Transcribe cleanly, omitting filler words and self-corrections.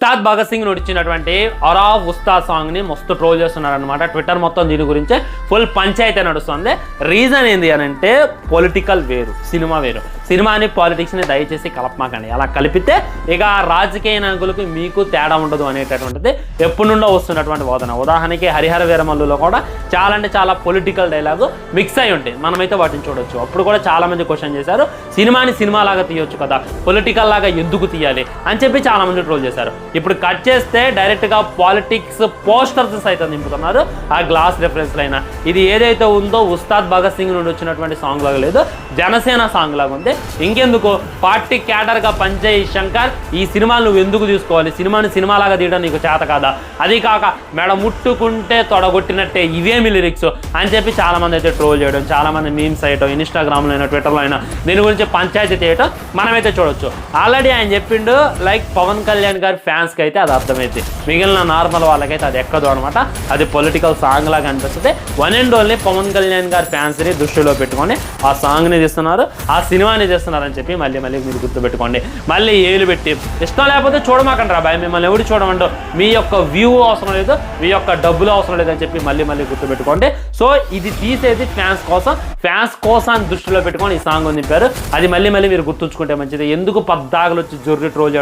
ఉస్తాద్ భగత్ సింగ్ నడిచినటువంటి అరా ఉస్తాద్ సాంగ్ని మస్తు ట్రోల్ చేస్తున్నారనమాట. ట్విట్టర్ మొత్తం దీని గురించే ఫుల్ పంచాయతీ నడుస్తుంది. రీజన్ ఏంటి అని అంటే పొలిటికల్ వేరు, సినిమా వేరు. సినిమాని పాలిటిక్స్ని దయచేసి కలపమాకండి. అలా కలిపితే ఇక రాజకీయ నాయకులకి మీకు తేడా ఉండదు అనేటటువంటిది ఎప్పటి నుండో వస్తున్నటువంటి వాదన. ఉదాహరణకి హరిహర వీరమల్లులో కూడా చాలా అంటే చాలా పొలిటికల్ డైలాగు మిక్స్ అయి ఉంటాయి. మనమైతే వాటిని చూడొచ్చు. అప్పుడు కూడా చాలా మంది క్వశ్చన్ చేశారు, సినిమాని సినిమా లాగా తీయొచ్చు కదా, పొలిటికల్ లాగా ఎందుకు తీయాలి అని చెప్పి చాలా మంది ట్రోల్ చేశారు. ఇప్పుడు కట్ చేస్తే డైరెక్ట్గా పాలిటిక్స్ పోస్టర్స్ సైతం నింపుతున్నారు ఆ గ్లాస్ రెఫరెన్స్ అయినా. ఇది ఏదైతే ఉందో ఉస్తాద్ భగత్ సింగ్ నుండి వచ్చినటువంటి సాంగ్ లాగా లేదు, జనసేన సాంగ్ లాగా ఉంది. ఇంకెందుకు పార్టీ క్యాడర్గా పనిచేయి శంకర్, ఈ సినిమాలు నువ్వు ఎందుకు తీసుకోవాలి? సినిమాని సినిమాలాగా తీయడం నీకు చేత కాదా? అది కాక మెడ ముట్టుకుంటే తొడగొట్టినట్టే ఇవేమి లిరిక్స్ అని చెప్పి చాలామంది అయితే ట్రోల్ చేయడం, చాలామంది మీమ్స్ అయ్యటం, ఇన్స్టాగ్రామ్లో అయినా ట్విట్టర్లో అయినా దీని గురించి పంచాయతీ చేయటం మనమైతే చూడొచ్చు. ఆల్రెడీ ఆయన చెప్పిండు లైక్ పవన్ కళ్యాణ్ గారి ఫ్యాన్స్కి అయితే అది అర్థమైంది, మిగిలిన నార్మల్ వాళ్ళకైతే అది ఎక్కదు అనమాట. అది పొలిటికల్ సాంగ్ లాగా అనిపిస్తుంది. One and only Pawan Kalyan గారి ఫ్యాన్స్ని దృష్టిలో పెట్టుకొని ఆ సాంగ్ని తీస్తున్నారు, ఆ సినిమాని చేస్తున్నారని చెప్పి మళ్ళీ మీరు గుర్తుపెట్టుకోండి. మళ్ళీ ఏలు పెట్టి ఇష్టం లేకపోతే చూడమాకండి రా బాయ్, మిమ్మల్ని ఎవరు చూడమంటూ, మీ యొక్క వ్యూ అవసరం లేదు, మీ యొక్క డబ్బులు అవసరం లేదని చెప్పి మళ్ళీ గుర్తుపెట్టుకోండి. సో ఇది తీసేది ఫ్యాన్స్ కోసం దృష్టిలో పెట్టుకొని ఈ సాంగ్ నింపారు. అది మళ్ళీ మీరు గుర్తుంచుకుంటే మంచిది. ఎందుకు పద్దాగలు వచ్చి జొర్రి ట్రోల్ చేయడం.